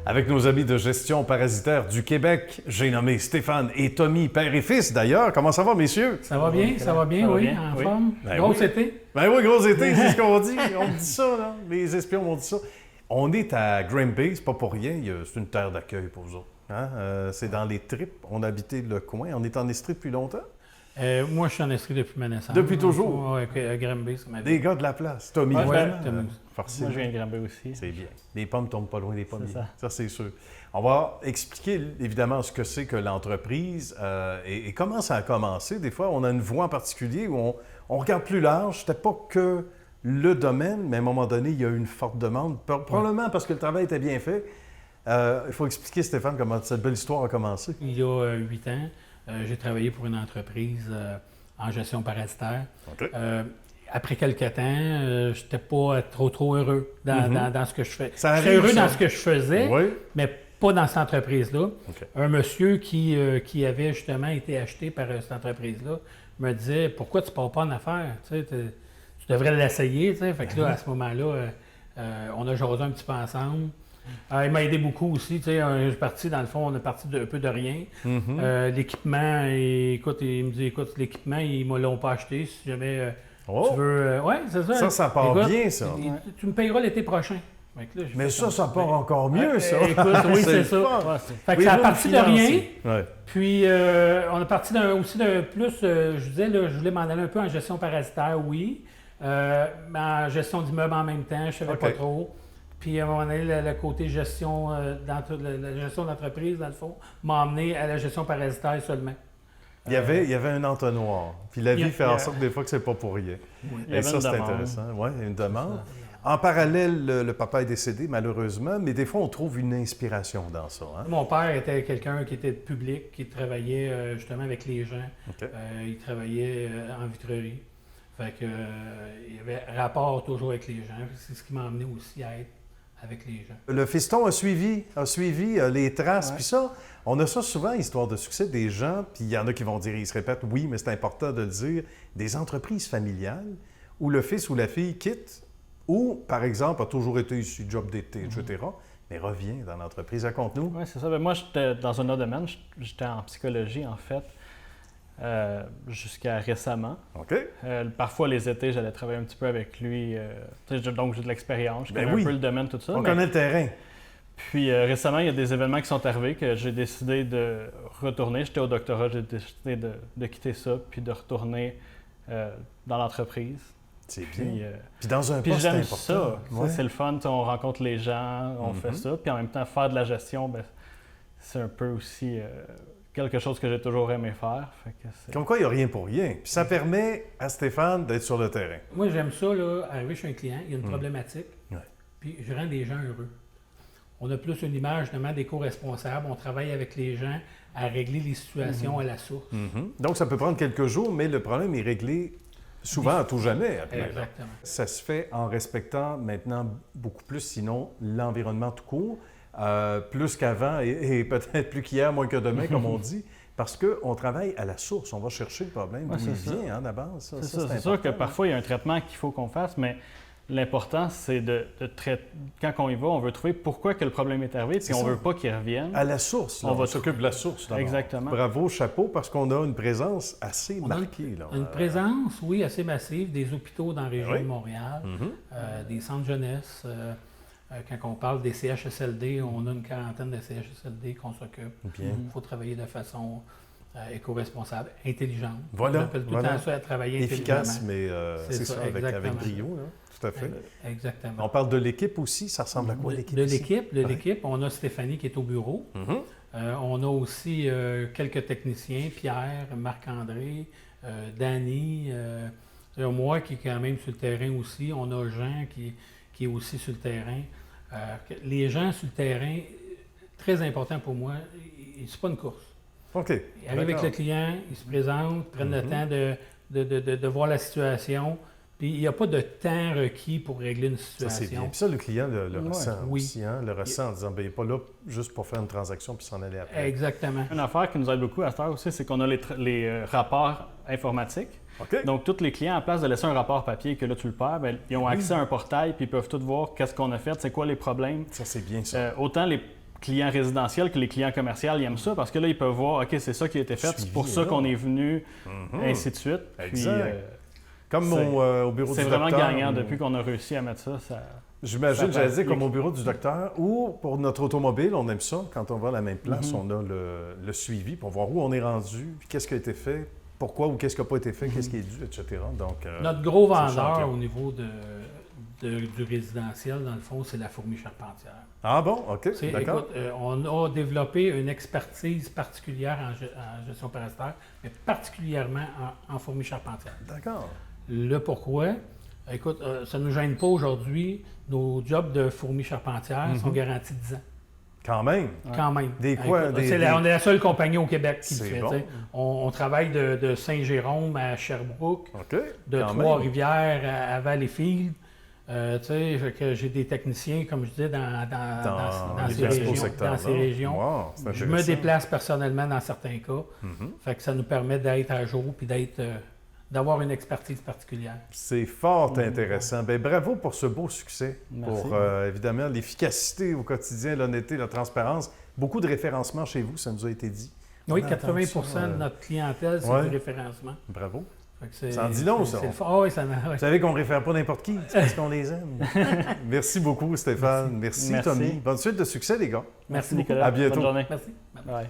Avec nos amis de gestion parasitaire du Québec, j'ai nommé Stéphane et Tommy, père et fils d'ailleurs. Comment ça va, messieurs? Ça va bien, oui, en forme. Ben Gros oui. été. Ben oui, gros été, c'est ce qu'on dit. On dit ça, là. Les espions m'ont dit ça. On est à Granby, c'est pas pour rien, c'est une terre d'accueil pour vous autres. Hein? C'est dans les tripes, on a habité le coin. On est en Estrie depuis longtemps? Moi, je suis en Estrie depuis ma naissance. Depuis toujours? Oui, à Granby, c'est ma vie. Des gars de la place. Tommy, Ouais, vraiment, Tommy. farci. Moi, je viens de Granby aussi. C'est bien. Les pommes tombent pas loin des pommiers. C'est ça. C'est sûr. On va expliquer évidemment ce que c'est que l'entreprise et comment ça a commencé. Des fois, on a une voie en particulier où on regarde plus large. C'était pas que le domaine, mais à un moment donné, il y a eu une forte demande. Probablement parce que le travail était bien fait. Il faut expliquer, Stéphane, comment cette belle histoire a commencé. Il y a 8 ans, j'ai travaillé pour une entreprise en gestion parasitaire. OK. Après quelques temps, je n'étais pas trop heureux dans ce que je fais. Ça J'étais arrive, heureux ça. dans ce que je faisais, Oui. mais pas dans cette entreprise-là. OK. Un monsieur qui avait justement été acheté par cette entreprise-là me disait « Pourquoi tu ne pars pas en affaires? Tu sais, tu devrais l'essayer. » tu sais. Fait que là, à ce moment-là, on a jasé un petit peu ensemble. Il m'a aidé beaucoup aussi. Tu sais, je suis parti, dans le fond, on est parti un peu de rien. L'équipement, écoute, il me dit « Écoute, l'équipement, ils ne me l'ont pas acheté. Si jamais Oh. tu veux... Oui, c'est ça. Ça part Écoute, bien, ça. Tu me payeras l'été prochain. Fait que là, j'ai Mais fait ça comme- part encore mieux, ça. Écoute, oui, c'est le ça. fun. Fait que Oui, ça a là, parti de le rien. financier. Ouais. Puis, on est parti aussi d'un plus, je disais, là, je voulais m'en aller un peu en gestion parasitaire, oui, mais en gestion d'immeuble en même temps, je ne savais OK. pas trop. Puis, à un moment donné, le côté gestion, la gestion d'entreprise, dans le fond, m'a emmené à la gestion parasitaire seulement. Il y avait un entonnoir. Puis la vie fait en sorte des fois que c'est pas pour rien. Il y Et avait ça, une c'est demande. intéressant. Oui, une demande. En parallèle, le papa est décédé, malheureusement, mais des fois, on trouve une inspiration dans ça. Hein? Mon père était quelqu'un qui était public, qui travaillait justement avec les gens. OK. Il travaillait en vitrerie. Fait que, il y avait rapport toujours avec les gens. C'est ce qui m'a amené aussi à être avec les gens. Le fiston a suivi les traces, Ouais. puis ça, on a ça souvent, histoire de succès, des gens, puis il y en a qui vont dire, ils se répètent, oui, mais c'est important de le dire, des entreprises familiales où le fils ou la fille quitte, ou, par exemple, a toujours été ici, job d'été, etc., mais revient dans l'entreprise. Raconte-nous. Oui, c'est ça. Ben, moi, j'étais dans un autre domaine. J'étais en psychologie, en fait, jusqu'à récemment. OK? Parfois, les étés, j'allais travailler un petit peu avec lui. Donc, j'ai de l'expérience. Je Ben connais oui. un peu le domaine, tout ça. On mais- connaît le terrain. Puis récemment, il y a des événements qui sont arrivés que j'ai décidé de retourner. J'étais au doctorat, j'ai décidé de quitter ça, puis de retourner dans l'entreprise. C'est Puis, bien. Puis dans un puis poste j'aime important. ça. Ouais. C'est le fun. On rencontre les gens, on fait ça. Puis en même temps, faire de la gestion, ben, c'est un peu aussi quelque chose que j'ai toujours aimé faire. Fait que c'est- Comme quoi, il n'y a rien pour rien. Puis ça permet à Stéphane d'être sur le terrain. Moi, j'aime ça, là, arriver chez un client, il y a une problématique, Ouais. puis je rends les gens heureux. On a plus une image, justement, d'éco-responsables. On travaille avec les gens à régler les situations à la source. Donc, ça peut prendre quelques jours, mais le problème est réglé souvent à tout jamais. Après. Exactement. Ça se fait en respectant maintenant beaucoup plus, sinon, l'environnement tout court, plus qu'avant et peut-être plus qu'hier, moins que demain, comme on dit, parce qu'on travaille à la source. On va chercher le problème Ouais, d'où il c'est ça. vient, hein, d'abord. Ça, C'est ça, ça. C'est sûr que important. parfois, il y a un traitement qu'il faut qu'on fasse, mais l'important, c'est de traiter. Quand on y va, on veut trouver pourquoi que le problème est arrivé, C'est puis on ça. veut pas qu'il revienne. À la source, là, On on va s'occupe de la source. d'abord. Exactement. Bravo, chapeau, parce qu'on a une présence assez On a marquée. Là. Une présence, oui, assez massive des hôpitaux dans la région Oui. de Montréal, Mhm. des centres jeunesse. Quand on parle des CHSLD, on a une quarantaine de CHSLD qu'on s'occupe. Bien. Il faut travailler de façon éco-responsable, intelligente. Voilà, On appelle tout voilà. le temps ça à travailler Efficace, intelligemment. mais C'est c'est ça, ça, avec exactement. brio, là. Tout à fait. Exactement. On parle de l'équipe aussi. Ça ressemble à quoi, l'équipe? De ici? l'équipe, on a Stéphanie qui est au bureau. Mhm. On a aussi quelques techniciens, Pierre, Marc-André, Danny, moi qui est quand même sur le terrain aussi. On a Jean qui est aussi sur le terrain. Les gens sur le terrain, très important pour moi, c'est pas une course. OK. Ils arrivent avec le client, ils se présentent, prennent le temps de voir la situation. Puis il n'y a pas de temps requis pour régler une Ça, c'est bien. situation. Puis ça, le client le Ouais. ressent Oui. aussi. Hein? Le ressent en disant, ben, il n'est pas là juste pour faire une transaction puis s'en aller après. Exactement. Une affaire qui nous aide beaucoup à cette heure aussi, c'est qu'on a les rapports informatiques. OK. Donc, tous les clients, en place de laisser un rapport papier que là, tu le perds, ben, ils ont accès à un portail puis ils peuvent tout voir qu'est-ce qu'on a fait, c'est quoi les problèmes. Ça, c'est bien ça. Autant clients résidentiels que les clients commerciaux, ils aiment ça parce que là, ils peuvent voir, OK, c'est ça qui a été fait, c'est pour ça qu'on est venu, ainsi de suite. Puis, comme au bureau du c'est docteur. vraiment gagnant depuis qu'on a réussi à mettre ça. J'imagine, j'allais dire, comme au bureau du docteur, ou pour notre automobile, on aime ça. Quand on va à la même place, on a le suivi pour voir où on est rendu, puis qu'est-ce qui a été fait, pourquoi ou qu'est-ce qui n'a pas été fait, qu'est-ce qui est dû, etc. Donc, notre gros vendeur au niveau du résidentiel, dans le fond, c'est la fourmi charpentière. Ah bon? OK, d'accord. Écoute, on a développé une expertise particulière en gestion parasitaire, mais particulièrement en fourmi charpentière. D'accord. Le pourquoi? Écoute, ça ne nous gêne pas aujourd'hui. Nos jobs de fourmis charpentières sont garantis 10 ans. Quand même. Quand même. Des quoi? Écoute, on est la seule compagnie au Québec qui le fait. Bon. On travaille de Saint-Jérôme à Sherbrooke, OK. de Trois-Rivières à Valleyfield. J'ai des techniciens, comme je disais, dans ces régions. Wow, je me déplace personnellement dans certains cas. Fait que ça nous permet d'être à jour et d'avoir une expertise particulière. C'est fort intéressant. Bien, bravo pour ce beau succès. Merci. Pour, évidemment, l'efficacité au quotidien, l'honnêteté, la transparence. Beaucoup de référencement chez vous, ça nous a été dit. Oui, 80% de notre clientèle, c'est du référencement. Bravo. Ça en dit long, ça. Oui, Vous savez qu'on ne réfère pas n'importe qui, c'est parce qu'on les aime. Merci beaucoup, Stéphane. Merci, Tommy. Bonne suite de succès, les gars. Merci Nicolas. À bientôt. Bonne journée. Merci. Bye.